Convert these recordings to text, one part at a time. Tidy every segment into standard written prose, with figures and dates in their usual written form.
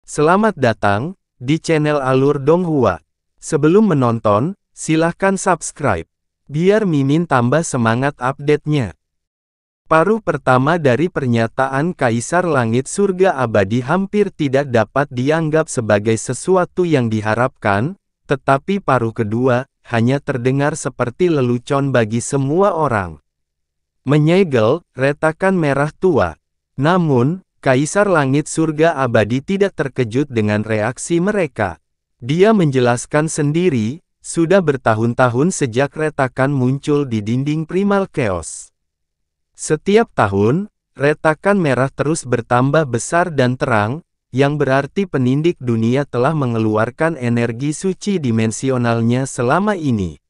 Selamat datang di channel Alur Donghua. Sebelum menonton, silahkan subscribe, biar Mimin tambah semangat update-nya. Paruh pertama dari pernyataan Kaisar Langit Surga Abadi hampir tidak dapat dianggap sebagai sesuatu yang diharapkan, tetapi paruh kedua hanya terdengar seperti lelucon bagi semua orang. Menyegel, retakan merah tua. Namun, Kaisar Langit Surga Abadi tidak terkejut dengan reaksi mereka. Dia menjelaskan sendiri, sudah bertahun-tahun sejak retakan muncul di dinding Primal Chaos. Setiap tahun, retakan merah terus bertambah besar dan terang, yang berarti penindik dunia telah mengeluarkan energi suci dimensionalnya selama ini.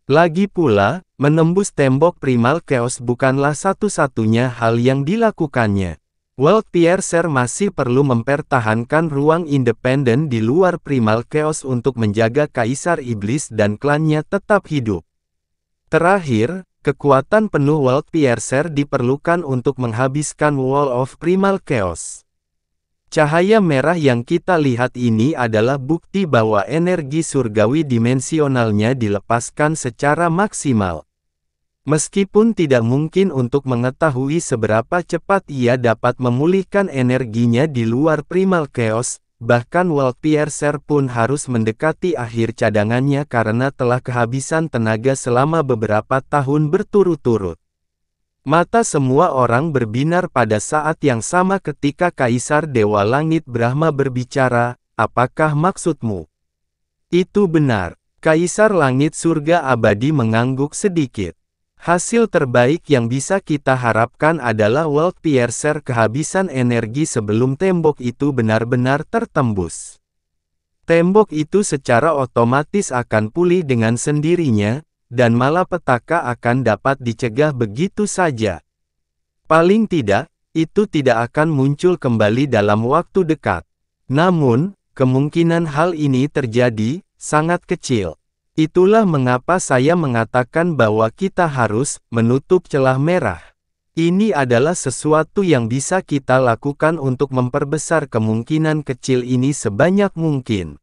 Lagi pula, menembus tembok Primal Chaos bukanlah satu-satunya hal yang dilakukannya. World Piercer masih perlu mempertahankan ruang independen di luar Primal Chaos untuk menjaga Kaisar Iblis dan klannya tetap hidup. Terakhir, kekuatan penuh World Piercer diperlukan untuk menghabiskan Wall of Primal Chaos. Cahaya merah yang kita lihat ini adalah bukti bahwa energi surgawi dimensionalnya dilepaskan secara maksimal. Meskipun tidak mungkin untuk mengetahui seberapa cepat ia dapat memulihkan energinya di luar Primal Chaos, bahkan World Piercer pun harus mendekati akhir cadangannya karena telah kehabisan tenaga selama beberapa tahun berturut-turut. Mata semua orang berbinar pada saat yang sama ketika Kaisar Dewa Langit Brahma berbicara, "Apakah maksudmu?" Itu benar. Kaisar Langit Surga Abadi mengangguk sedikit. Hasil terbaik yang bisa kita harapkan adalah World Piercer kehabisan energi sebelum tembok itu benar-benar tertembus. Tembok itu secara otomatis akan pulih dengan sendirinya, dan malapetaka akan dapat dicegah begitu saja. Paling tidak, itu tidak akan muncul kembali dalam waktu dekat. Namun, kemungkinan hal ini terjadi sangat kecil. Itulah mengapa saya mengatakan bahwa kita harus menutup celah merah. Ini adalah sesuatu yang bisa kita lakukan untuk memperbesar kemungkinan kecil ini sebanyak mungkin.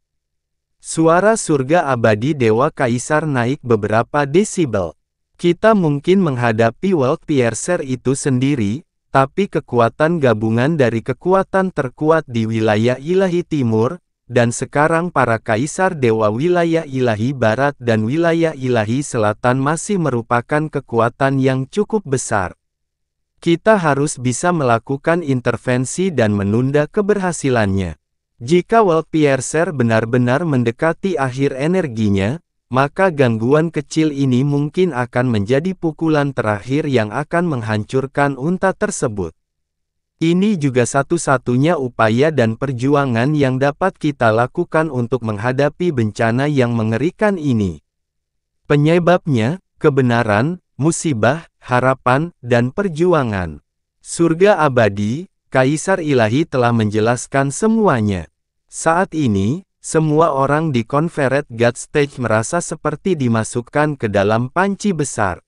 Suara surga abadi Dewa Kaisar naik beberapa desibel. Kita mungkin menghadapi World Piercer itu sendiri, tapi kekuatan gabungan dari kekuatan terkuat di wilayah ilahi timur, dan sekarang para Kaisar Dewa wilayah ilahi barat dan wilayah ilahi selatan masih merupakan kekuatan yang cukup besar. Kita harus bisa melakukan intervensi dan menunda keberhasilannya. Jika World Piercer benar-benar mendekati akhir energinya, maka gangguan kecil ini mungkin akan menjadi pukulan terakhir yang akan menghancurkan unta tersebut. Ini juga satu-satunya upaya dan perjuangan yang dapat kita lakukan untuk menghadapi bencana yang mengerikan ini. Penyebabnya, kebenaran, musibah, harapan, dan perjuangan. Surga abadi, Kaisar Ilahi telah menjelaskan semuanya. Saat ini, semua orang di Conferred God Stage merasa seperti dimasukkan ke dalam panci besar.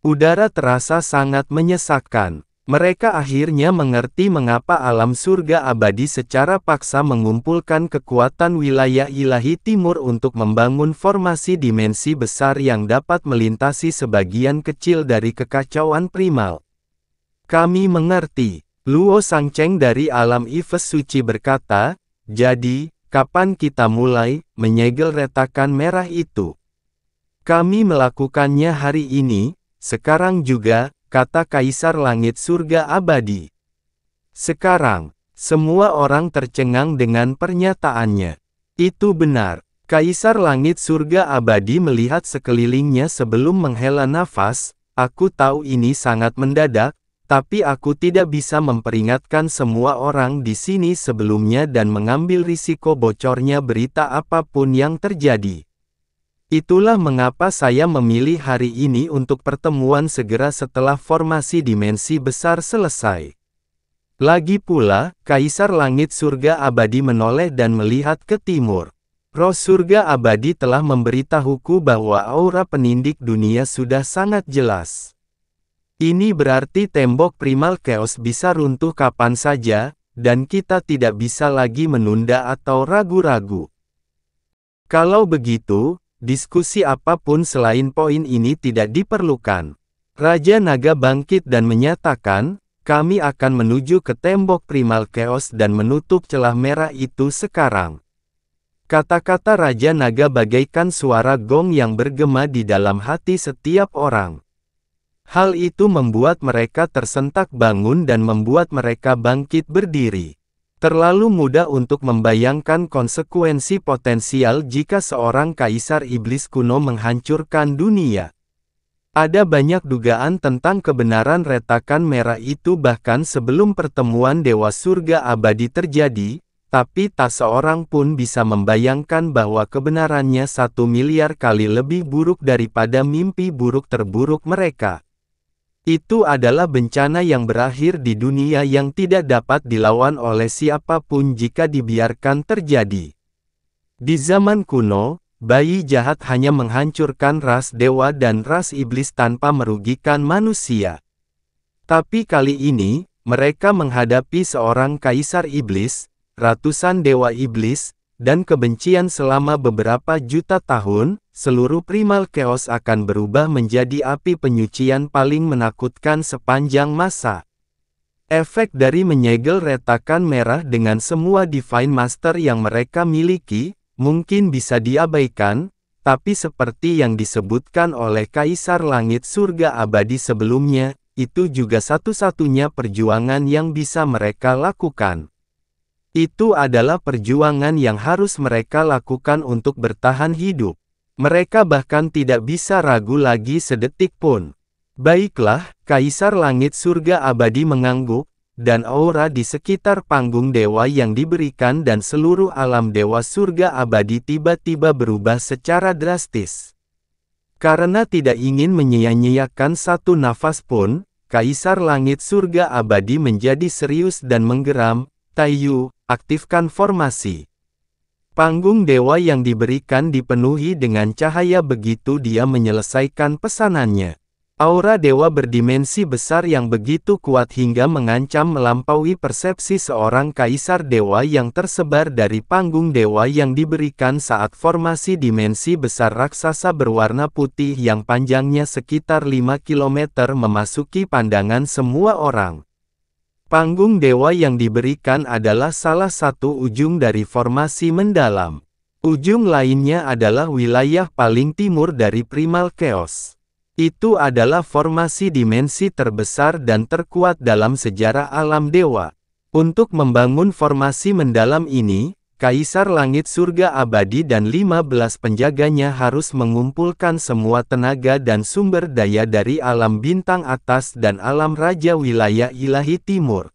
Udara terasa sangat menyesakkan. Mereka akhirnya mengerti mengapa alam surga abadi secara paksa mengumpulkan kekuatan wilayah ilahi timur untuk membangun formasi dimensi besar yang dapat melintasi sebagian kecil dari kekacauan primal. Kami mengerti, Luo Sangcheng dari alam Yves suci berkata, "Jadi, kapan kita mulai menyegel retakan merah itu?" "Kami melakukannya hari ini, sekarang juga," kata Kaisar Langit Surga Abadi. Sekarang, semua orang tercengang dengan pernyataannya. Itu benar. Kaisar Langit Surga Abadi melihat sekelilingnya sebelum menghela nafas. "Aku tahu ini sangat mendadak, tapi aku tidak bisa memperingatkan semua orang di sini sebelumnya dan mengambil risiko bocornya berita apapun yang terjadi. Itulah mengapa saya memilih hari ini untuk pertemuan segera setelah formasi dimensi besar selesai." Lagi pula, Kaisar Langit Surga Abadi menoleh dan melihat ke timur. Roh Surga Abadi telah memberitahuku bahwa aura penindik dunia sudah sangat jelas. Ini berarti tembok Primal Chaos bisa runtuh kapan saja, dan kita tidak bisa lagi menunda atau ragu-ragu. Kalau begitu, diskusi apapun selain poin ini tidak diperlukan. Raja Naga bangkit dan menyatakan, kami akan menuju ke tembok Primal Chaos dan menutup celah merah itu sekarang. Kata-kata Raja Naga bagaikan suara gong yang bergema di dalam hati setiap orang. Hal itu membuat mereka tersentak bangun dan membuat mereka bangkit berdiri. Terlalu mudah untuk membayangkan konsekuensi potensial jika seorang kaisar iblis kuno menghancurkan dunia. Ada banyak dugaan tentang kebenaran retakan merah itu bahkan sebelum pertemuan Dewa Surga Abadi terjadi, tapi tak seorang pun bisa membayangkan bahwa kebenarannya 1 miliar kali lebih buruk daripada mimpi buruk terburuk mereka. Itu adalah bencana yang berakhir di dunia yang tidak dapat dilawan oleh siapapun jika dibiarkan terjadi. Di zaman kuno, bayi jahat hanya menghancurkan ras dewa dan ras iblis tanpa merugikan manusia. Tapi kali ini, mereka menghadapi seorang kaisar iblis, ratusan dewa iblis, dan kebencian selama beberapa juta tahun. Seluruh Primal Chaos akan berubah menjadi api penyucian paling menakutkan sepanjang masa. Efek dari menyegel retakan merah dengan semua Divine Master yang mereka miliki, mungkin bisa diabaikan, tapi seperti yang disebutkan oleh Kaisar Langit Surga Abadi sebelumnya, itu juga satu-satunya perjuangan yang bisa mereka lakukan. Itu adalah perjuangan yang harus mereka lakukan untuk bertahan hidup. Mereka bahkan tidak bisa ragu lagi sedetik pun. Baiklah, Kaisar Langit Surga Abadi mengangguk, dan aura di sekitar panggung dewa yang diberikan dan seluruh alam Dewa Surga Abadi tiba-tiba berubah secara drastis. Karena tidak ingin menyia-nyiakan satu nafas pun, Kaisar Langit Surga Abadi menjadi serius dan menggeram, Taiyu, aktifkan formasi. Panggung dewa yang diberikan dipenuhi dengan cahaya begitu dia menyelesaikan pesanannya. Aura dewa berdimensi besar yang begitu kuat hingga mengancam melampaui persepsi seorang kaisar dewa yang tersebar dari panggung dewa yang diberikan saat formasi dimensi besar raksasa berwarna putih yang panjangnya sekitar 5 km memasuki pandangan semua orang. Panggung dewa yang diberikan adalah salah satu ujung dari formasi mendalam. Ujung lainnya adalah wilayah paling timur dari Primal Chaos. Itu adalah formasi dimensi terbesar dan terkuat dalam sejarah alam dewa. Untuk membangun formasi mendalam ini, Kaisar Langit Surga Abadi dan 15 penjaganya harus mengumpulkan semua tenaga dan sumber daya dari alam bintang atas dan alam Raja Wilayah Ilahi Timur.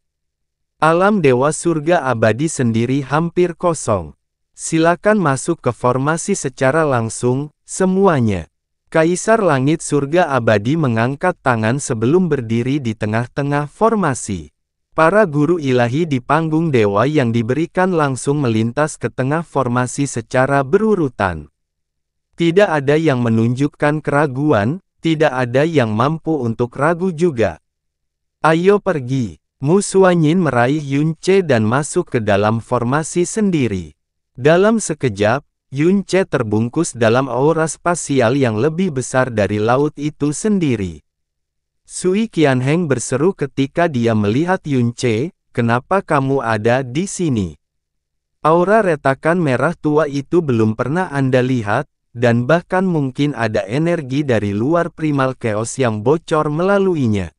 Alam Dewa Surga Abadi sendiri hampir kosong. Silakan masuk ke formasi secara langsung, semuanya. Kaisar Langit Surga Abadi mengangkat tangan sebelum berdiri di tengah-tengah formasi. Para guru ilahi di panggung dewa yang diberikan langsung melintas ke tengah formasi secara berurutan. Tidak ada yang menunjukkan keraguan, tidak ada yang mampu untuk ragu juga. Ayo pergi. Mu Xuanyin meraih Yun Ce dan masuk ke dalam formasi sendiri. Dalam sekejap, Yun Ce terbungkus dalam aura spasial yang lebih besar dari laut itu sendiri. Sui Qianheng berseru ketika dia melihat Yun Ce, kenapa kamu ada di sini? Aura retakan merah tua itu belum pernah Anda lihat, dan bahkan mungkin ada energi dari luar Primal Chaos yang bocor melaluinya.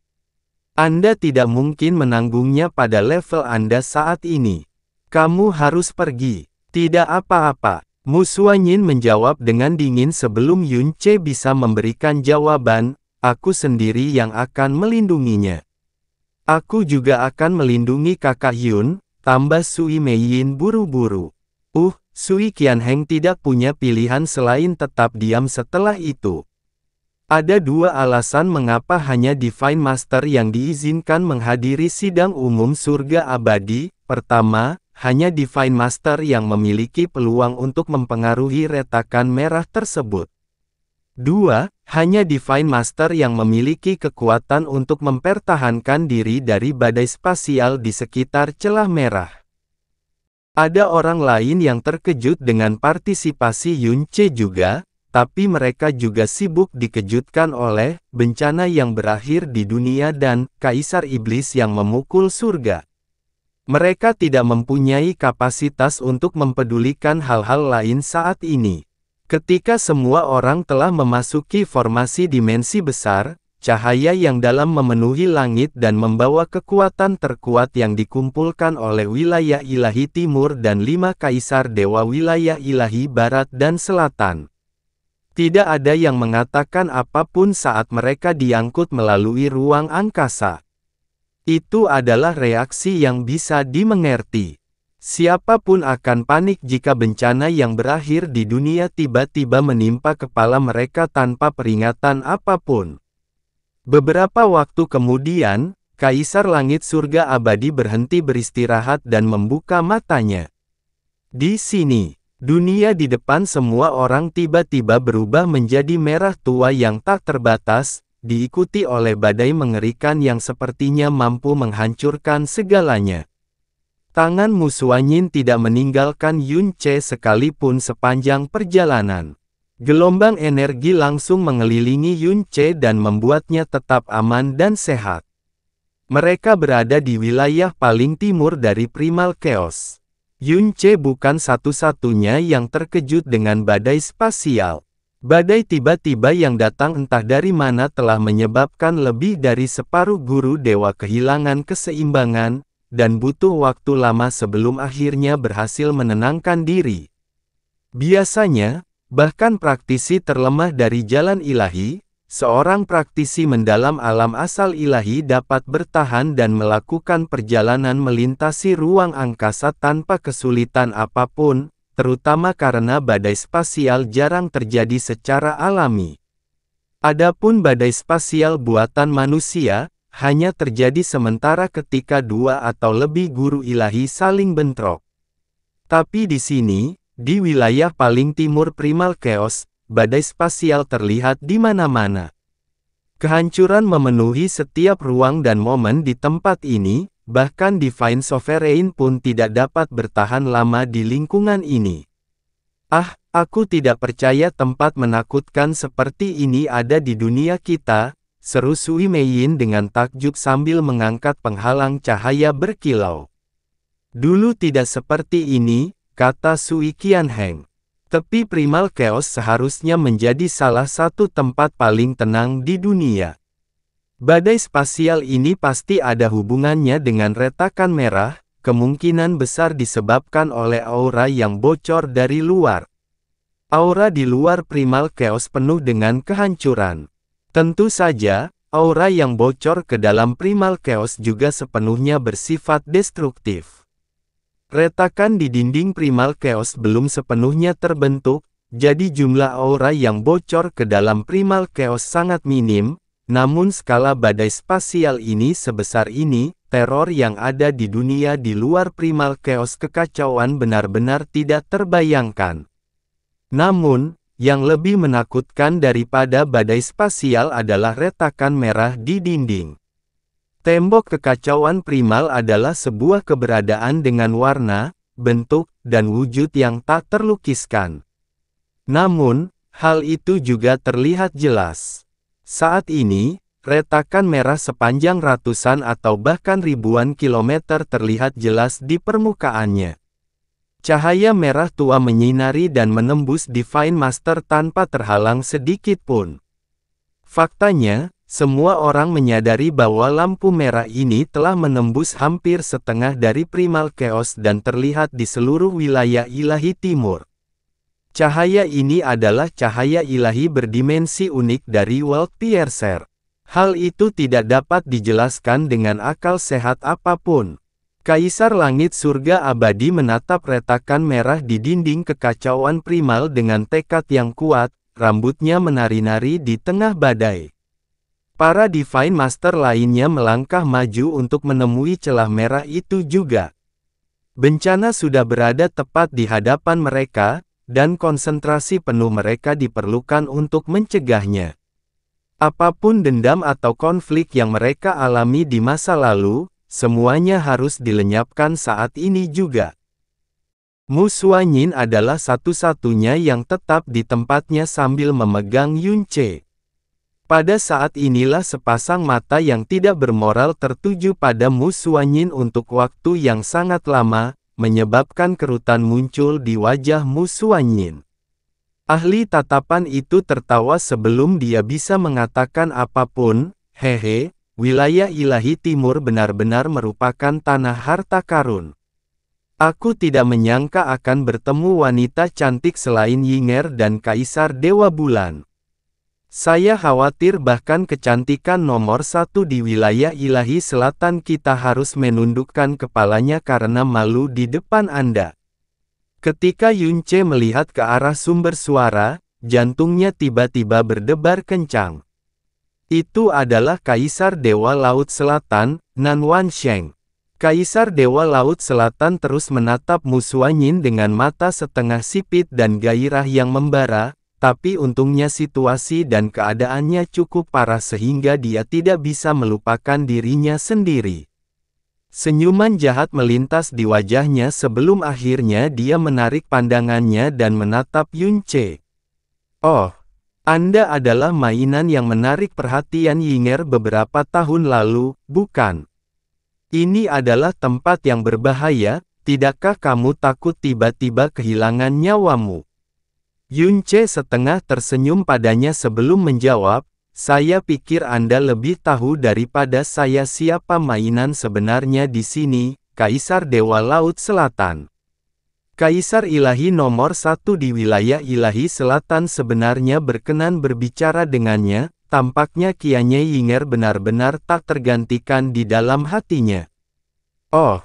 Anda tidak mungkin menanggungnya pada level Anda saat ini. Kamu harus pergi. Tidak apa-apa. Mu Xuanyin menjawab dengan dingin sebelum Yun Ce bisa memberikan jawaban. Aku sendiri yang akan melindunginya. Aku juga akan melindungi kakak Yun, tambah Sui Meiyin buru-buru. Sui Qianheng tidak punya pilihan selain tetap diam setelah itu. Ada dua alasan mengapa hanya Divine Master yang diizinkan menghadiri sidang umum surga abadi. Pertama, hanya Divine Master yang memiliki peluang untuk mempengaruhi retakan merah tersebut. 2. Hanya Divine Master yang memiliki kekuatan untuk mempertahankan diri dari badai spasial di sekitar celah merah. Ada orang lain yang terkejut dengan partisipasi Yunce juga, tapi mereka juga sibuk dikejutkan oleh bencana yang berakhir di dunia dan Kaisar Iblis yang memukul surga. Mereka tidak mempunyai kapasitas untuk mempedulikan hal-hal lain saat ini. Ketika semua orang telah memasuki formasi dimensi besar, cahaya yang dalam memenuhi langit dan membawa kekuatan terkuat yang dikumpulkan oleh wilayah ilahi timur dan 5 kaisar dewa wilayah ilahi barat dan selatan. Tidak ada yang mengatakan apapun saat mereka diangkut melalui ruang angkasa. Itu adalah reaksi yang bisa dimengerti. Siapapun akan panik jika bencana yang berakhir di dunia tiba-tiba menimpa kepala mereka tanpa peringatan apapun. Beberapa waktu kemudian, Kaisar Langit Surga Abadi berhenti beristirahat dan membuka matanya. Di sini, dunia di depan semua orang tiba-tiba berubah menjadi merah tua yang tak terbatas, diikuti oleh badai mengerikan yang sepertinya mampu menghancurkan segalanya. Tangan Musuanyin tidak meninggalkan Yunce sekalipun sepanjang perjalanan. Gelombang energi langsung mengelilingi Yunce dan membuatnya tetap aman dan sehat. Mereka berada di wilayah paling timur dari Primal Chaos. Yunce bukan satu-satunya yang terkejut dengan badai spasial. Badai tiba-tiba yang datang entah dari mana telah menyebabkan lebih dari separuh guru dewa kehilangan keseimbangan, dan butuh waktu lama sebelum akhirnya berhasil menenangkan diri. Biasanya, bahkan praktisi terlemah dari jalan ilahi, seorang praktisi mendalam alam asal ilahi dapat bertahan dan melakukan perjalanan melintasi ruang angkasa tanpa kesulitan apapun, terutama karena badai spasial jarang terjadi secara alami. Adapun badai spasial buatan manusia, hanya terjadi sementara ketika 2 atau lebih guru ilahi saling bentrok. Tapi di sini, di wilayah paling timur Primal Chaos, badai spasial terlihat di mana-mana. Kehancuran memenuhi setiap ruang dan momen di tempat ini, bahkan Divine Sovereign pun tidak dapat bertahan lama di lingkungan ini. Ah, aku tidak percaya tempat menakutkan seperti ini ada di dunia kita, seru Sui Meiyin dengan takjub sambil mengangkat penghalang cahaya berkilau. Dulu tidak seperti ini, kata Sui Qianheng. Tepi Primal Chaos seharusnya menjadi salah satu tempat paling tenang di dunia. Badai spasial ini pasti ada hubungannya dengan retakan merah, kemungkinan besar disebabkan oleh aura yang bocor dari luar. Aura di luar Primal Chaos penuh dengan kehancuran. Tentu saja, aura yang bocor ke dalam Primal Chaos juga sepenuhnya bersifat destruktif. Retakan di dinding Primal Chaos belum sepenuhnya terbentuk, jadi jumlah aura yang bocor ke dalam Primal Chaos sangat minim, namun skala badai spasial ini sebesar ini, teror yang ada di dunia di luar Primal Chaos kekacauan benar-benar tidak terbayangkan. Namun, yang lebih menakutkan daripada badai spasial adalah retakan merah di dinding. Tembok kekacauan primal adalah sebuah keberadaan dengan warna, bentuk, dan wujud yang tak terlukiskan. Namun, hal itu juga terlihat jelas. Saat ini, retakan merah sepanjang ratusan atau bahkan ribuan kilometer terlihat jelas di permukaannya. Cahaya merah tua menyinari dan menembus Divine Master tanpa terhalang sedikit pun. Faktanya, semua orang menyadari bahwa lampu merah ini telah menembus hampir setengah dari Primal Chaos dan terlihat di seluruh wilayah ilahi timur. Cahaya ini adalah cahaya ilahi berdimensi unik dari World Piercer. Hal itu tidak dapat dijelaskan dengan akal sehat apapun. Kaisar Langit Surga Abadi menatap retakan merah di dinding kekacauan primal dengan tekad yang kuat, rambutnya menari-nari di tengah badai. Para Divine Master lainnya melangkah maju untuk menemui celah merah itu juga. Bencana sudah berada tepat di hadapan mereka, dan konsentrasi penuh mereka diperlukan untuk mencegahnya. Apapun dendam atau konflik yang mereka alami di masa lalu, semuanya harus dilenyapkan saat ini juga. Mu Xuanyin adalah satu-satunya yang tetap di tempatnya sambil memegang Yunce. Pada saat inilah sepasang mata yang tidak bermoral tertuju pada Mu Xuanyin untuk waktu yang sangat lama, menyebabkan kerutan muncul di wajah Mu Xuanyin. Ahli tatapan itu tertawa sebelum dia bisa mengatakan apapun. Hehe, wilayah ilahi timur benar-benar merupakan tanah harta karun. Aku tidak menyangka akan bertemu wanita cantik selain Yinger dan Kaisar Dewa Bulan. Saya khawatir bahkan kecantikan nomor satu di wilayah ilahi selatan kita harus menundukkan kepalanya karena malu di depan Anda. Ketika Yunce melihat ke arah sumber suara, jantungnya tiba-tiba berdebar kencang. Itu adalah Kaisar Dewa Laut Selatan, Nan Wansheng. Kaisar Dewa Laut Selatan terus menatap Mu Xuanyin dengan mata setengah sipit dan gairah yang membara. Tapi untungnya situasi dan keadaannya cukup parah sehingga dia tidak bisa melupakan dirinya sendiri. Senyuman jahat melintas di wajahnya sebelum akhirnya dia menarik pandangannya dan menatap Yunce. Oh, Anda adalah mainan yang menarik perhatian Yinger beberapa tahun lalu, bukan? Ini adalah tempat yang berbahaya, tidakkah kamu takut tiba-tiba kehilangan nyawamu? Yunce setengah tersenyum padanya sebelum menjawab, saya pikir Anda lebih tahu daripada saya siapa mainan sebenarnya di sini, Kaisar Dewa Laut Selatan. Kaisar ilahi nomor satu di wilayah ilahi selatan sebenarnya berkenan berbicara dengannya, tampaknya kianya Yinger benar-benar tak tergantikan di dalam hatinya. Oh.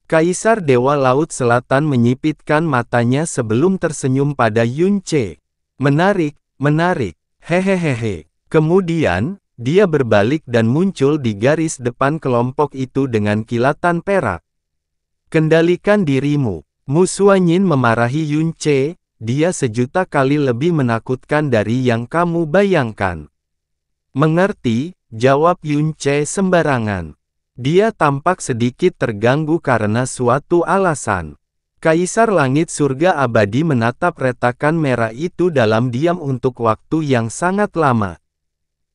Kaisar Dewa Laut Selatan menyipitkan matanya sebelum tersenyum pada Yunce. Menarik, menarik, hehehehe. Kemudian, dia berbalik dan muncul di garis depan kelompok itu dengan kilatan perak. Kendalikan dirimu. Mu Xuanyin memarahi Yunce, dia sejuta kali lebih menakutkan dari yang kamu bayangkan. Mengerti, jawab Yunce sembarangan. Dia tampak sedikit terganggu karena suatu alasan. Kaisar Langit Surga Abadi menatap retakan merah itu dalam diam untuk waktu yang sangat lama.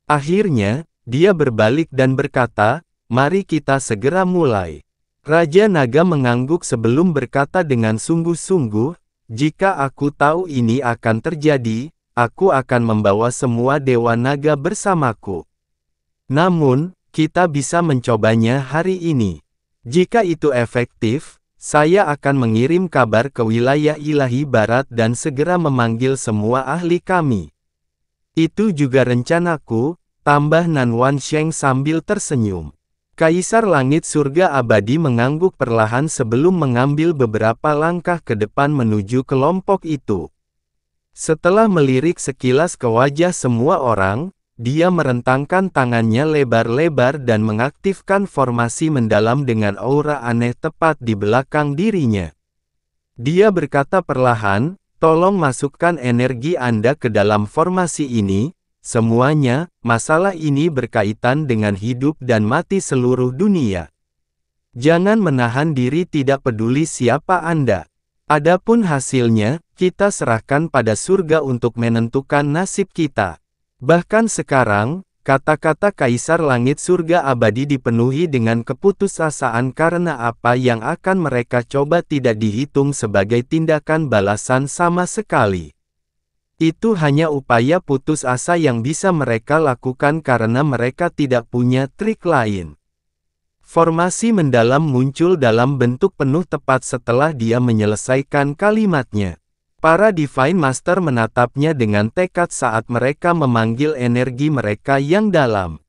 Akhirnya, dia berbalik dan berkata, mari kita segera mulai. Raja Naga mengangguk sebelum berkata dengan sungguh-sungguh, jika aku tahu ini akan terjadi, aku akan membawa semua Dewa Naga bersamaku. Namun, kita bisa mencobanya hari ini. Jika itu efektif, saya akan mengirim kabar ke wilayah ilahi barat dan segera memanggil semua ahli kami. Itu juga rencanaku, tambah Nan Wansheng sambil tersenyum. Kaisar Langit Surga Abadi mengangguk perlahan sebelum mengambil beberapa langkah ke depan menuju kelompok itu. Setelah melirik sekilas ke wajah semua orang, dia merentangkan tangannya lebar-lebar dan mengaktifkan formasi mendalam dengan aura aneh tepat di belakang dirinya. Dia berkata perlahan, tolong masukkan energi Anda ke dalam formasi ini, semuanya, masalah ini berkaitan dengan hidup dan mati seluruh dunia. Jangan menahan diri tidak peduli siapa Anda. Adapun hasilnya, kita serahkan pada surga untuk menentukan nasib kita. Bahkan sekarang, kata-kata Kaisar Langit Surga Abadi dipenuhi dengan keputusasaan karena apa yang akan mereka coba tidak dihitung sebagai tindakan balasan sama sekali. Itu hanya upaya putus asa yang bisa mereka lakukan karena mereka tidak punya trik lain. Formasi mendalam muncul dalam bentuk penuh tepat setelah dia menyelesaikan kalimatnya. Para Divine Master menatapnya dengan tekad saat mereka memanggil energi mereka yang dalam.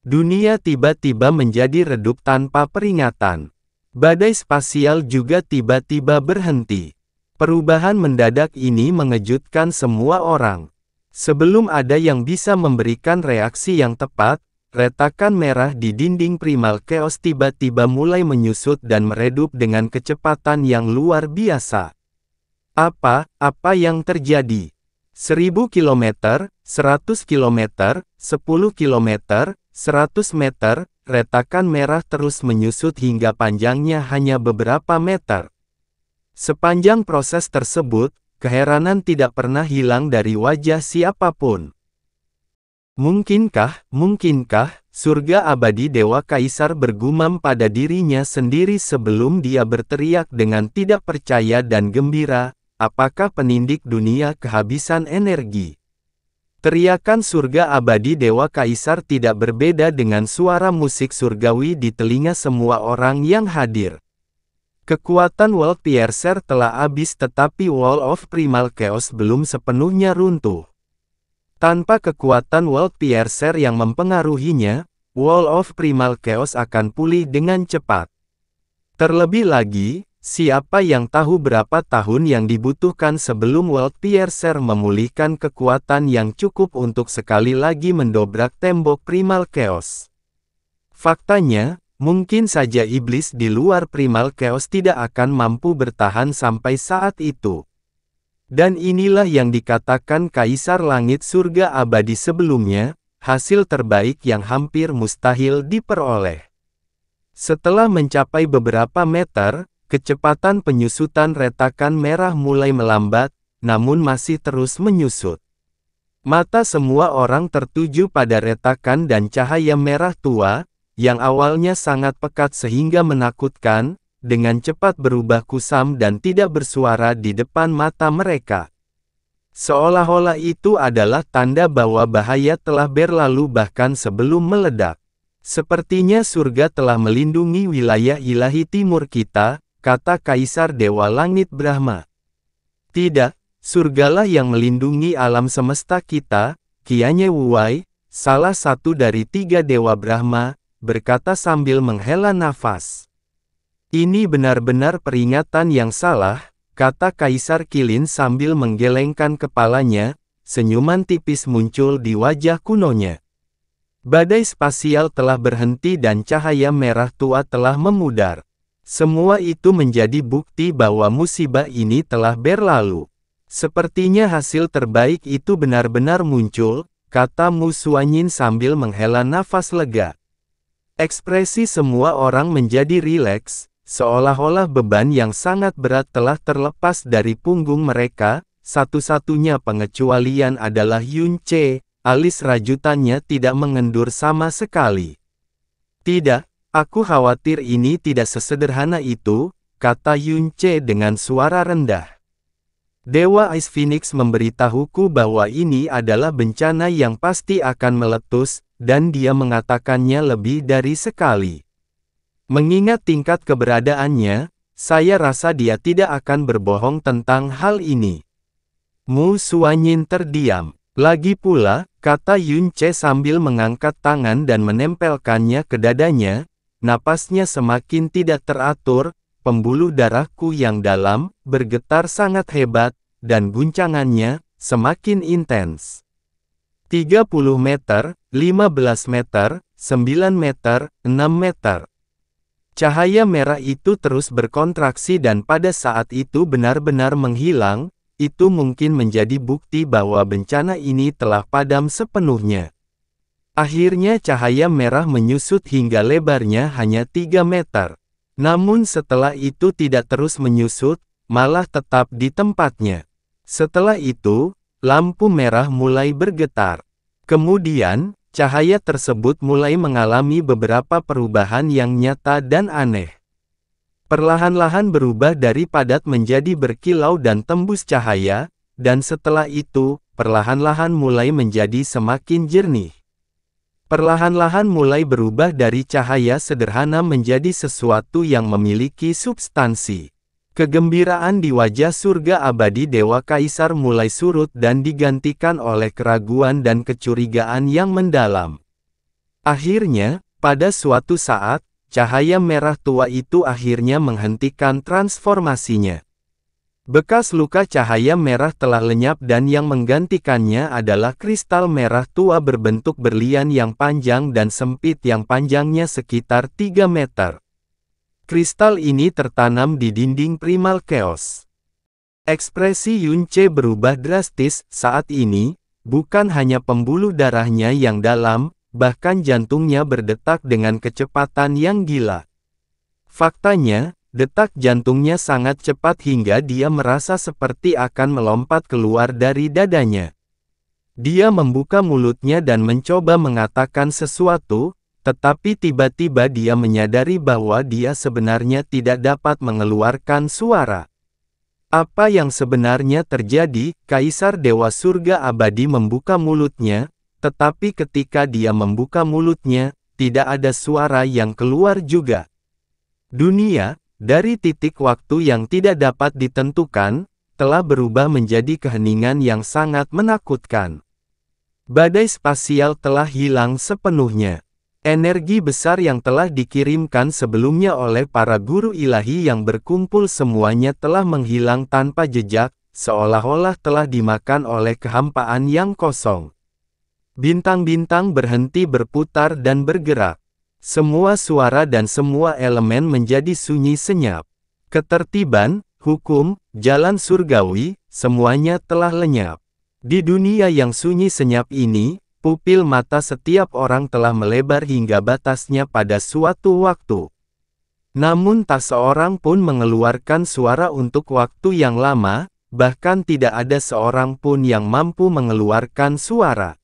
Dunia tiba-tiba menjadi redup tanpa peringatan. Badai spasial juga tiba-tiba berhenti. Perubahan mendadak ini mengejutkan semua orang. Sebelum ada yang bisa memberikan reaksi yang tepat, retakan merah di dinding primal chaos tiba-tiba mulai menyusut dan meredup dengan kecepatan yang luar biasa. Apa yang terjadi? 1000 kilometer, 100 kilometer, 10 kilometer, 100 meter, retakan merah terus menyusut hingga panjangnya hanya beberapa meter. Sepanjang proses tersebut, keheranan tidak pernah hilang dari wajah siapapun. Mungkinkah, surga abadi Dewa Kaisar bergumam pada dirinya sendiri sebelum dia berteriak dengan tidak percaya dan gembira, apakah penindik dunia kehabisan energi? Teriakan surga abadi Dewa Kaisar tidak berbeda dengan suara musik surgawi di telinga semua orang yang hadir. Kekuatan World Piercer telah habis tetapi Wall of Primal Chaos belum sepenuhnya runtuh. Tanpa kekuatan World Piercer yang mempengaruhinya, Wall of Primal Chaos akan pulih dengan cepat. Terlebih lagi, siapa yang tahu berapa tahun yang dibutuhkan sebelum World Piercer memulihkan kekuatan yang cukup untuk sekali lagi mendobrak tembok Primal Chaos. Faktanya, mungkin saja iblis di luar Primal Chaos tidak akan mampu bertahan sampai saat itu. Dan inilah yang dikatakan Kaisar Langit Surga Abadi sebelumnya, hasil terbaik yang hampir mustahil diperoleh. Setelah mencapai beberapa meter, kecepatan penyusutan retakan merah mulai melambat, namun masih terus menyusut. Mata semua orang tertuju pada retakan dan cahaya merah tua, yang awalnya sangat pekat sehingga menakutkan, dengan cepat berubah kusam dan tidak bersuara di depan mata mereka. Seolah-olah itu adalah tanda bahwa bahaya telah berlalu bahkan sebelum meledak. Sepertinya surga telah melindungi wilayah ilahi timur kita, kata Kaisar Dewa Langit Brahma. Tidak, surgalah yang melindungi alam semesta kita, Qianye Wuwei, salah satu dari 3 Dewa Brahma, berkata sambil menghela nafas. Ini benar-benar peringatan yang salah, kata Kaisar Qilin sambil menggelengkan kepalanya, senyuman tipis muncul di wajah kunonya. Badai spasial telah berhenti dan cahaya merah tua telah memudar. Semua itu menjadi bukti bahwa musibah ini telah berlalu. Sepertinya hasil terbaik itu benar-benar muncul, kata Mu Xuanyin sambil menghela nafas lega. Ekspresi semua orang menjadi rileks, seolah-olah beban yang sangat berat telah terlepas dari punggung mereka. Satu-satunya pengecualian adalah Yun Ce, alis rajutannya tidak mengendur sama sekali. Tidak, aku khawatir ini tidak sesederhana itu, kata Yun Ce dengan suara rendah. Dewa Ice Phoenix memberitahuku bahwa ini adalah bencana yang pasti akan meletus, dan dia mengatakannya lebih dari sekali. Mengingat tingkat keberadaannya, saya rasa dia tidak akan berbohong tentang hal ini. Mu Xuanyin terdiam. Lagi pula, kata Yun Ce sambil mengangkat tangan dan menempelkannya ke dadanya, napasnya semakin tidak teratur, pembuluh darahku yang dalam, bergetar sangat hebat, dan guncangannya, semakin intens. 30 meter, 15 meter, 9 meter, 6 meter. Cahaya merah itu terus berkontraksi dan pada saat itu benar-benar menghilang, itu mungkin menjadi bukti bahwa bencana ini telah padam sepenuhnya. Akhirnya cahaya merah menyusut hingga lebarnya hanya 3 meter. Namun setelah itu tidak terus menyusut, malah tetap di tempatnya. Setelah itu, lampu merah mulai bergetar. Kemudian, cahaya tersebut mulai mengalami beberapa perubahan yang nyata dan aneh. Perlahan-lahan berubah dari padat menjadi berkilau dan tembus cahaya, dan setelah itu, perlahan-lahan mulai menjadi semakin jernih. Perlahan-lahan mulai berubah dari cahaya sederhana menjadi sesuatu yang memiliki substansi. Kegembiraan di wajah surga abadi Dewa Kaisar mulai surut dan digantikan oleh keraguan dan kecurigaan yang mendalam. Akhirnya, pada suatu saat, cahaya merah tua itu akhirnya menghentikan transformasinya. Bekas luka cahaya merah telah lenyap dan yang menggantikannya adalah kristal merah tua berbentuk berlian yang panjang dan sempit yang panjangnya sekitar 3 meter. Kristal ini tertanam di dinding Primal Chaos. Ekspresi Yun Ce berubah drastis saat ini, bukan hanya pembuluh darahnya yang dalam, bahkan jantungnya berdetak dengan kecepatan yang gila. Faktanya, detak jantungnya sangat cepat hingga dia merasa seperti akan melompat keluar dari dadanya. Dia membuka mulutnya dan mencoba mengatakan sesuatu, tetapi tiba-tiba dia menyadari bahwa dia sebenarnya tidak dapat mengeluarkan suara. Apa yang sebenarnya terjadi? Kaisar Dewa Surga Abadi membuka mulutnya, tetapi ketika dia membuka mulutnya, tidak ada suara yang keluar juga. Dunia, dari titik waktu yang tidak dapat ditentukan, telah berubah menjadi keheningan yang sangat menakutkan. Badai spasial telah hilang sepenuhnya. Energi besar yang telah dikirimkan sebelumnya oleh para guru ilahi yang berkumpul semuanya telah menghilang tanpa jejak, seolah-olah telah dimakan oleh kehampaan yang kosong. Bintang-bintang berhenti berputar dan bergerak. Semua suara dan semua elemen menjadi sunyi senyap. Ketertiban, hukum, jalan surgawi, semuanya telah lenyap. Di dunia yang sunyi senyap ini, pupil mata setiap orang telah melebar hingga batasnya pada suatu waktu. Namun tak seorang pun mengeluarkan suara untuk waktu yang lama, bahkan tidak ada seorang pun yang mampu mengeluarkan suara.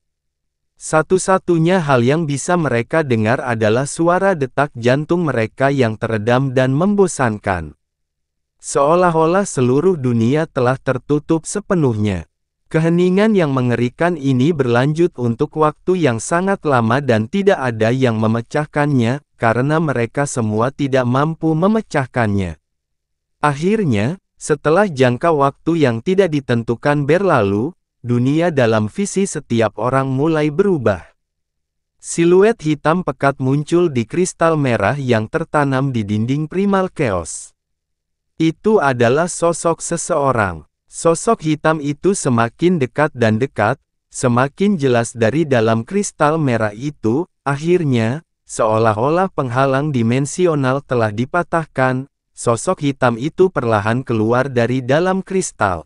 Satu-satunya hal yang bisa mereka dengar adalah suara detak jantung mereka yang teredam dan membosankan. Seolah-olah seluruh dunia telah tertutup sepenuhnya. Keheningan yang mengerikan ini berlanjut untuk waktu yang sangat lama dan tidak ada yang memecahkannya, karena mereka semua tidak mampu memecahkannya. Akhirnya, setelah jangka waktu yang tidak ditentukan berlalu, dunia dalam visi setiap orang mulai berubah. Siluet hitam pekat muncul di kristal merah yang tertanam di dinding primal chaos. Itu adalah sosok seseorang. Sosok hitam itu semakin dekat dan dekat, semakin jelas dari dalam kristal merah itu. Akhirnya, seolah-olah penghalang dimensional telah dipatahkan, sosok hitam itu perlahan keluar dari dalam kristal.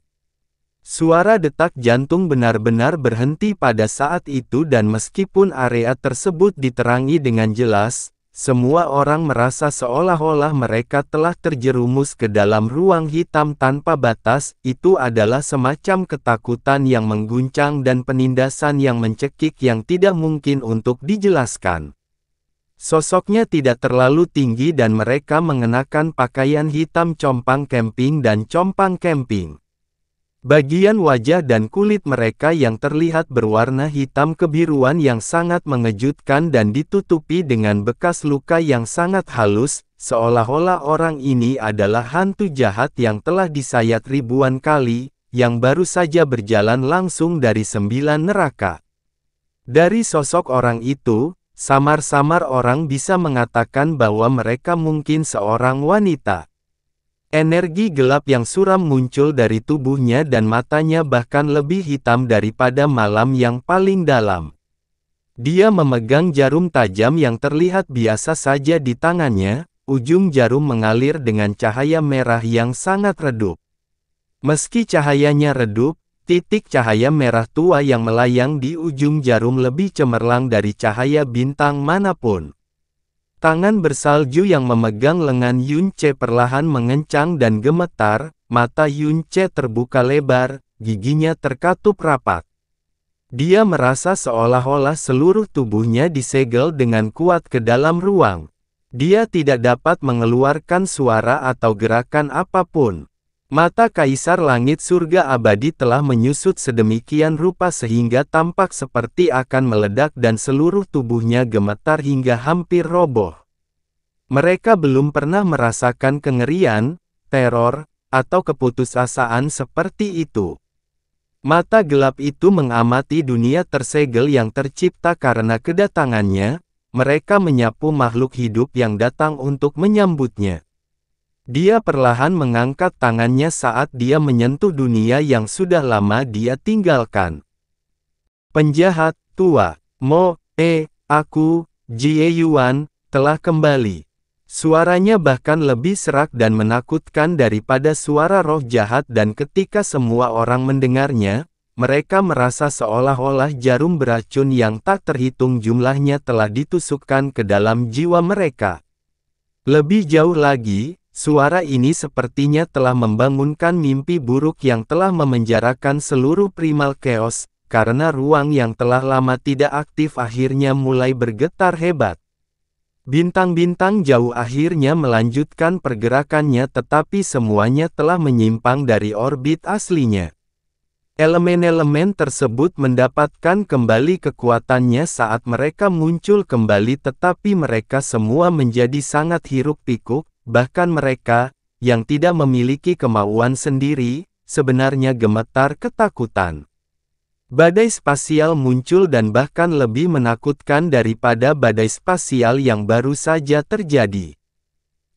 Suara detak jantung benar-benar berhenti pada saat itu dan meskipun area tersebut diterangi dengan jelas, semua orang merasa seolah-olah mereka telah terjerumus ke dalam ruang hitam tanpa batas. Itu adalah semacam ketakutan yang mengguncang dan penindasan yang mencekik yang tidak mungkin untuk dijelaskan. Sosoknya tidak terlalu tinggi dan mereka mengenakan pakaian hitam compang camping dan compang camping. Bagian wajah dan kulit mereka yang terlihat berwarna hitam kebiruan yang sangat mengejutkan dan ditutupi dengan bekas luka yang sangat halus, seolah-olah orang ini adalah hantu jahat yang telah disayat ribuan kali, yang baru saja berjalan langsung dari 9 neraka. Dari sosok orang itu, samar-samar orang bisa mengatakan bahwa mereka mungkin seorang wanita. Energi gelap yang suram muncul dari tubuhnya dan matanya bahkan lebih hitam daripada malam yang paling dalam. Dia memegang jarum tajam yang terlihat biasa saja di tangannya, ujung jarum mengalir dengan cahaya merah yang sangat redup. Meski cahayanya redup, titik cahaya merah tua yang melayang di ujung jarum lebih cemerlang dari cahaya bintang manapun. Tangan bersalju yang memegang lengan Yun Ce perlahan mengencang dan gemetar, mata Yun Ce terbuka lebar, giginya terkatup rapat. Dia merasa seolah-olah seluruh tubuhnya disegel dengan kuat ke dalam ruang. Dia tidak dapat mengeluarkan suara atau gerakan apapun. Mata Kaisar Langit Surga Abadi telah menyusut sedemikian rupa sehingga tampak seperti akan meledak dan seluruh tubuhnya gemetar hingga hampir roboh. Mereka belum pernah merasakan kengerian, teror, atau keputusasaan seperti itu. Mata gelap itu mengamati dunia tersegel yang tercipta karena kedatangannya. Mereka menyapu makhluk hidup yang datang untuk menyambutnya. Dia perlahan mengangkat tangannya saat dia menyentuh dunia yang sudah lama dia tinggalkan. Penjahat tua, aku, Jie Yuan, telah kembali. Suaranya bahkan lebih serak dan menakutkan daripada suara roh jahat, dan ketika semua orang mendengarnya, mereka merasa seolah-olah jarum beracun yang tak terhitung jumlahnya telah ditusukkan ke dalam jiwa mereka. Lebih jauh lagi, suara ini sepertinya telah membangunkan mimpi buruk yang telah memenjarakan seluruh primal chaos, karena ruang yang telah lama tidak aktif akhirnya mulai bergetar hebat. Bintang-bintang jauh akhirnya melanjutkan pergerakannya, tetapi semuanya telah menyimpang dari orbit aslinya. Elemen-elemen tersebut mendapatkan kembali kekuatannya saat mereka muncul kembali, tetapi mereka semua menjadi sangat hiruk-pikuk, bahkan mereka, yang tidak memiliki kemauan sendiri, sebenarnya gemetar ketakutan. Badai spasial muncul dan bahkan lebih menakutkan daripada badai spasial yang baru saja terjadi.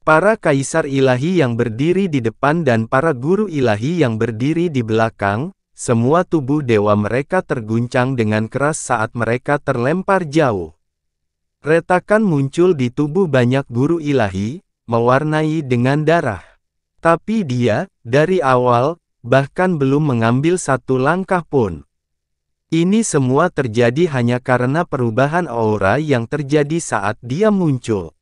Para kaisar ilahi yang berdiri di depan dan para guru ilahi yang berdiri di belakang, semua tubuh dewa mereka terguncang dengan keras saat mereka terlempar jauh. Retakan muncul di tubuh banyak guru ilahi, mewarnai dengan darah. Tapi dia, dari awal, bahkan belum mengambil satu langkah pun. Ini semua terjadi hanya karena perubahan aura yang terjadi saat dia muncul.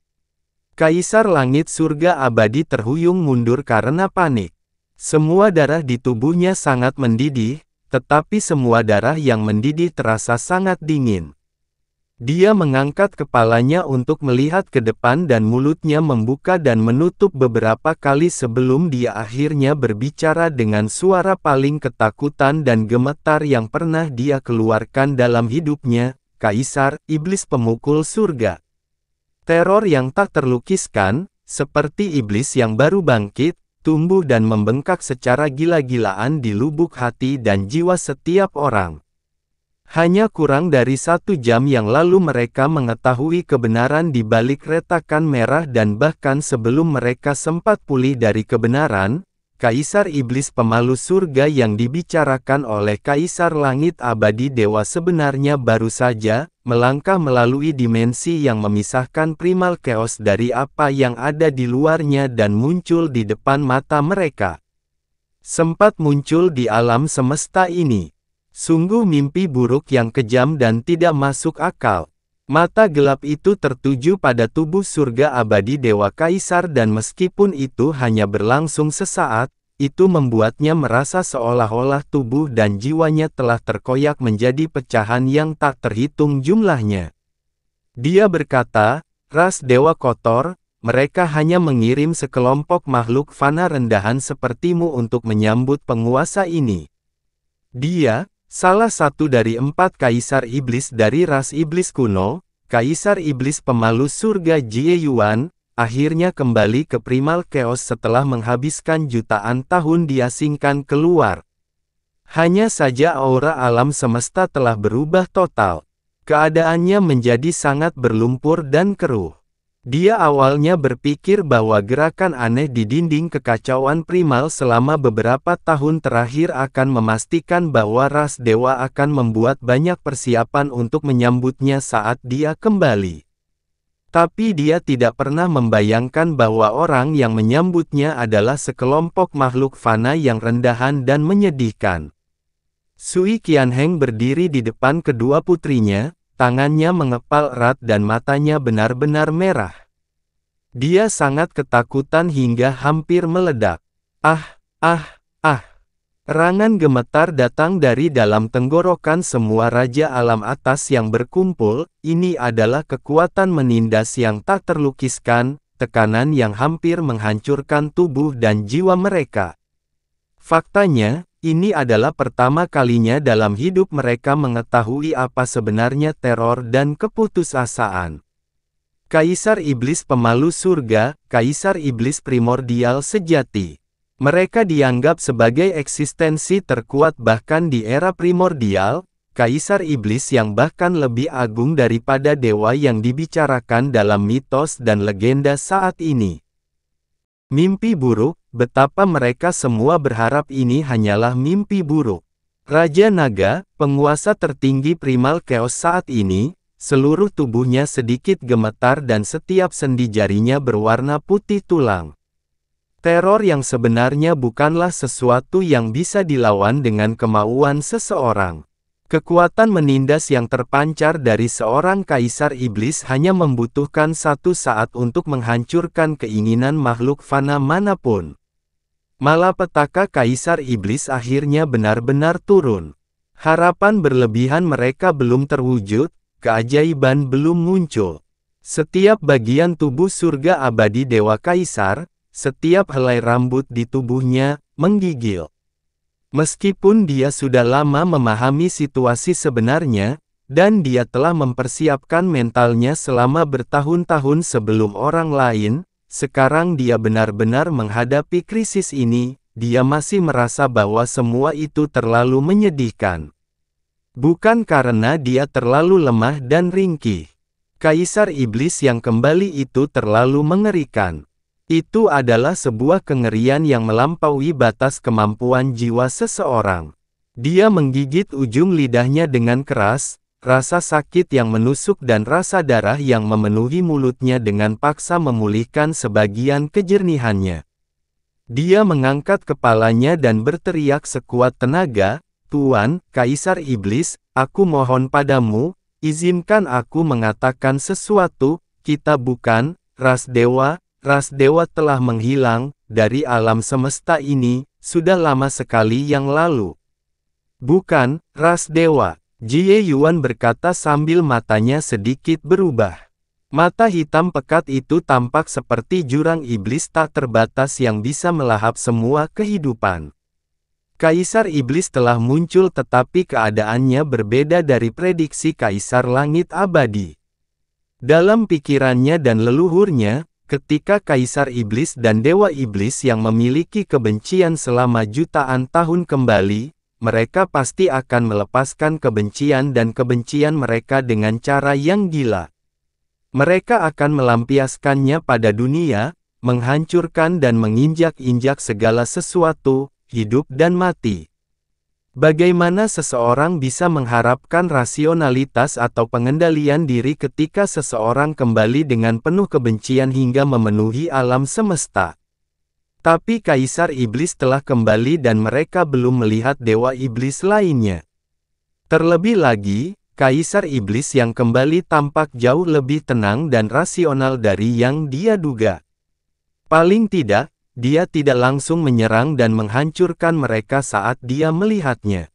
Kaisar Langit Surga Abadi terhuyung mundur karena panik. Semua darah di tubuhnya sangat mendidih, tetapi semua darah yang mendidih terasa sangat dingin. Dia mengangkat kepalanya untuk melihat ke depan dan mulutnya membuka dan menutup beberapa kali sebelum dia akhirnya berbicara dengan suara paling ketakutan dan gemetar yang pernah dia keluarkan dalam hidupnya, Kaisar, Iblis Pemukul Surga. Teror yang tak terlukiskan, seperti iblis yang baru bangkit, tumbuh dan membengkak secara gila-gilaan di lubuk hati dan jiwa setiap orang. Hanya kurang dari 1 jam yang lalu mereka mengetahui kebenaran di balik retakan merah, dan bahkan sebelum mereka sempat pulih dari kebenaran, Kaisar Iblis Pemalu Surga yang dibicarakan oleh Kaisar Langit Abadi Dewa sebenarnya baru saja melangkah melalui dimensi yang memisahkan primal chaos dari apa yang ada di luarnya dan muncul di depan mata mereka. Sempat muncul di alam semesta ini. Sungguh mimpi buruk yang kejam dan tidak masuk akal. Mata gelap itu tertuju pada tubuh surga abadi Dewa Kaisar, dan meskipun itu hanya berlangsung sesaat, itu membuatnya merasa seolah-olah tubuh dan jiwanya telah terkoyak menjadi pecahan yang tak terhitung jumlahnya. Dia berkata, "Ras Dewa Kotor, mereka hanya mengirim sekelompok makhluk fana rendahan sepertimu untuk menyambut penguasa ini." Dia, salah satu dari 4 kaisar iblis dari ras iblis kuno, Kaisar Iblis Pemalu Surga Jie Yuan, akhirnya kembali ke primal chaos setelah menghabiskan jutaan tahun diasingkan keluar. Hanya saja aura alam semesta telah berubah total. Keadaannya menjadi sangat berlumpur dan keruh. Dia awalnya berpikir bahwa gerakan aneh di dinding kekacauan primal selama beberapa tahun terakhir akan memastikan bahwa ras dewa akan membuat banyak persiapan untuk menyambutnya saat dia kembali. Tapi dia tidak pernah membayangkan bahwa orang yang menyambutnya adalah sekelompok makhluk fana yang rendahan dan menyedihkan. Sui Qianheng berdiri di depan kedua putrinya. Tangannya mengepal erat dan matanya benar-benar merah. Dia sangat ketakutan hingga hampir meledak. Ah! Erangan gemetar datang dari dalam tenggorokan semua raja alam atas yang berkumpul. Ini adalah kekuatan menindas yang tak terlukiskan, tekanan yang hampir menghancurkan tubuh dan jiwa mereka. Faktanya, ini adalah pertama kalinya dalam hidup mereka mengetahui apa sebenarnya teror dan keputusasaan. Kaisar Iblis Pemalu Surga, Kaisar Iblis Primordial Sejati. Mereka dianggap sebagai eksistensi terkuat bahkan di era primordial, Kaisar Iblis yang bahkan lebih agung daripada dewa yang dibicarakan dalam mitos dan legenda saat ini. Mimpi buruk, betapa mereka semua berharap ini hanyalah mimpi buruk. Raja Naga, penguasa tertinggi primal chaos saat ini, seluruh tubuhnya sedikit gemetar dan setiap sendi jarinya berwarna putih tulang. Teror yang sebenarnya bukanlah sesuatu yang bisa dilawan dengan kemauan seseorang. Kekuatan menindas yang terpancar dari seorang kaisar iblis hanya membutuhkan satu saat untuk menghancurkan keinginan makhluk fana manapun. Malapetaka kaisar iblis akhirnya benar-benar turun. Harapan berlebihan mereka belum terwujud, keajaiban belum muncul. Setiap bagian tubuh surga abadi Dewa Kaisar, setiap helai rambut di tubuhnya, menggigil. Meskipun dia sudah lama memahami situasi sebenarnya, dan dia telah mempersiapkan mentalnya selama bertahun-tahun sebelum orang lain, sekarang dia benar-benar menghadapi krisis ini, dia masih merasa bahwa semua itu terlalu menyedihkan. Bukan karena dia terlalu lemah dan ringkih. Kaisar iblis yang kembali itu terlalu mengerikan. Itu adalah sebuah kengerian yang melampaui batas kemampuan jiwa seseorang. Dia menggigit ujung lidahnya dengan keras, rasa sakit yang menusuk dan rasa darah yang memenuhi mulutnya dengan paksa memulihkan sebagian kejernihannya. Dia mengangkat kepalanya dan berteriak sekuat tenaga, "Tuan, Kaisar Iblis, aku mohon padamu, izinkan aku mengatakan sesuatu, kita bukan, ras dewa telah menghilang, dari alam semesta ini, sudah lama sekali yang lalu." "Bukan, ras dewa," Jie Yuan berkata sambil matanya sedikit berubah. Mata hitam pekat itu tampak seperti jurang iblis tak terbatas yang bisa melahap semua kehidupan. Kaisar Iblis telah muncul tetapi keadaannya berbeda dari prediksi Kaisar Langit Abadi. Dalam pikirannya dan leluhurnya, ketika Kaisar Iblis dan Dewa Iblis yang memiliki kebencian selama jutaan tahun kembali, mereka pasti akan melepaskan kebencian dan kebencian mereka dengan cara yang gila. Mereka akan melampiaskannya pada dunia, menghancurkan dan menginjak-injak segala sesuatu, hidup dan mati. Bagaimana seseorang bisa mengharapkan rasionalitas atau pengendalian diri ketika seseorang kembali dengan penuh kebencian hingga memenuhi alam semesta? Tapi Kaisar Iblis telah kembali dan mereka belum melihat Dewa Iblis lainnya. Terlebih lagi, Kaisar Iblis yang kembali tampak jauh lebih tenang dan rasional dari yang dia duga. Paling tidak, dia tidak langsung menyerang dan menghancurkan mereka saat dia melihatnya.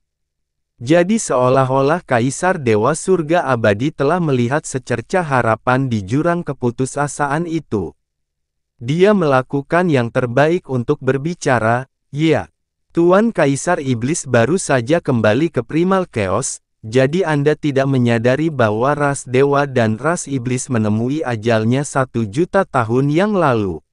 Jadi seolah-olah Kaisar Dewa Surga Abadi telah melihat secercah harapan di jurang keputusasaan itu. Dia melakukan yang terbaik untuk berbicara, "Ya, Tuan Kaisar Iblis baru saja kembali ke Primal Chaos, jadi Anda tidak menyadari bahwa ras dewa dan ras iblis menemui ajalnya 1.000.000 tahun yang lalu.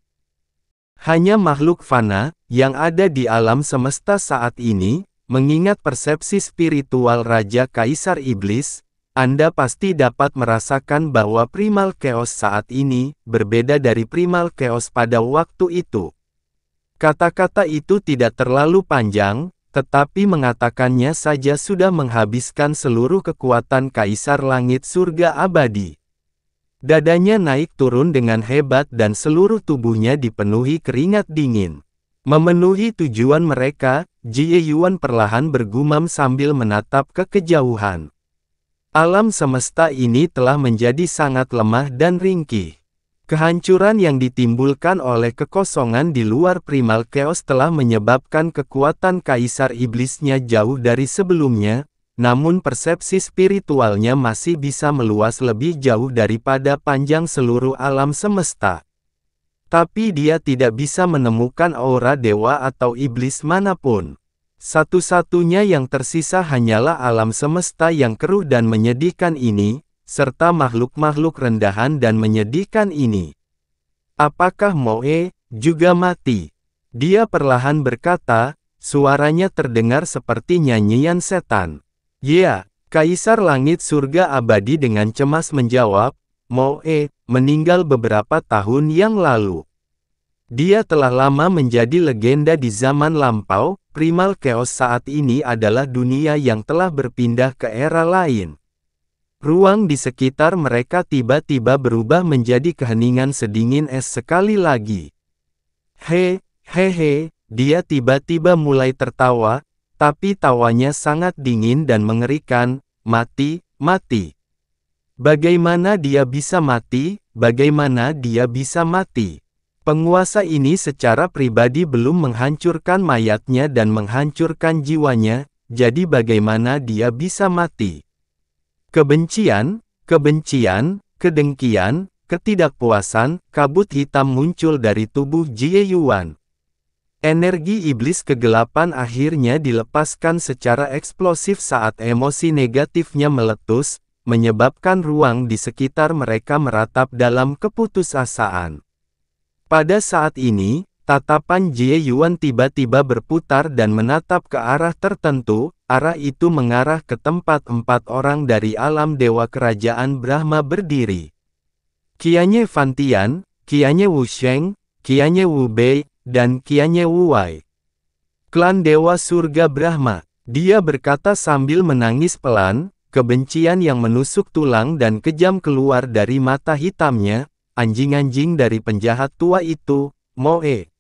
Hanya makhluk fana, yang ada di alam semesta saat ini, mengingat persepsi spiritual Raja Kaisar Iblis, Anda pasti dapat merasakan bahwa Primal Chaos saat ini, berbeda dari Primal Chaos pada waktu itu." Kata-kata itu tidak terlalu panjang, tetapi mengatakannya saja sudah menghabiskan seluruh kekuatan Kaisar Langit Surga Abadi. Dadanya naik turun dengan hebat dan seluruh tubuhnya dipenuhi keringat dingin. Memenuhi tujuan mereka, Jie Yuan perlahan bergumam sambil menatap ke kejauhan. Alam semesta ini telah menjadi sangat lemah dan ringkih. Kehancuran yang ditimbulkan oleh kekosongan di luar Primal Chaos telah menyebabkan kekuatan Kaisar Iblisnya jauh dari sebelumnya, namun persepsi spiritualnya masih bisa meluas lebih jauh daripada panjang seluruh alam semesta. Tapi dia tidak bisa menemukan aura dewa atau iblis manapun. Satu-satunya yang tersisa hanyalah alam semesta yang keruh dan menyedihkan ini, serta makhluk-makhluk rendahan dan menyedihkan ini. "Apakah Moe juga mati?" Dia perlahan berkata, suaranya terdengar seperti nyanyian setan. "Ya," Kaisar Langit Surga Abadi dengan cemas menjawab, "Moe meninggal beberapa tahun yang lalu. Dia telah lama menjadi legenda di zaman lampau. Primal Chaos saat ini adalah dunia yang telah berpindah ke era lain." Ruang di sekitar mereka tiba-tiba berubah menjadi keheningan sedingin es sekali lagi. Hehehe, dia tiba-tiba mulai tertawa, tapi tawanya sangat dingin dan mengerikan. Mati, mati. Bagaimana dia bisa mati? Bagaimana dia bisa mati? Penguasa ini secara pribadi belum menghancurkan mayatnya dan menghancurkan jiwanya, jadi bagaimana dia bisa mati? Kebencian, kedengkian, ketidakpuasan, kabut hitam muncul dari tubuh Jie Yuan. Energi iblis kegelapan akhirnya dilepaskan secara eksplosif saat emosi negatifnya meletus, menyebabkan ruang di sekitar mereka meratap dalam keputusasaan. Pada saat ini, tatapan Jie Yuan tiba-tiba berputar dan menatap ke arah tertentu. Arah itu mengarah ke tempat 4 orang dari alam dewa kerajaan Brahma berdiri. Qianye Fantian, Qianye Wusheng, Qianye Wu Bei, dan Qianye Wu Wei. Klan Dewa Surga Brahma, dia berkata sambil menangis pelan, kebencian yang menusuk tulang dan kejam keluar dari mata hitamnya. Anjing-anjing dari penjahat tua itu, Moe.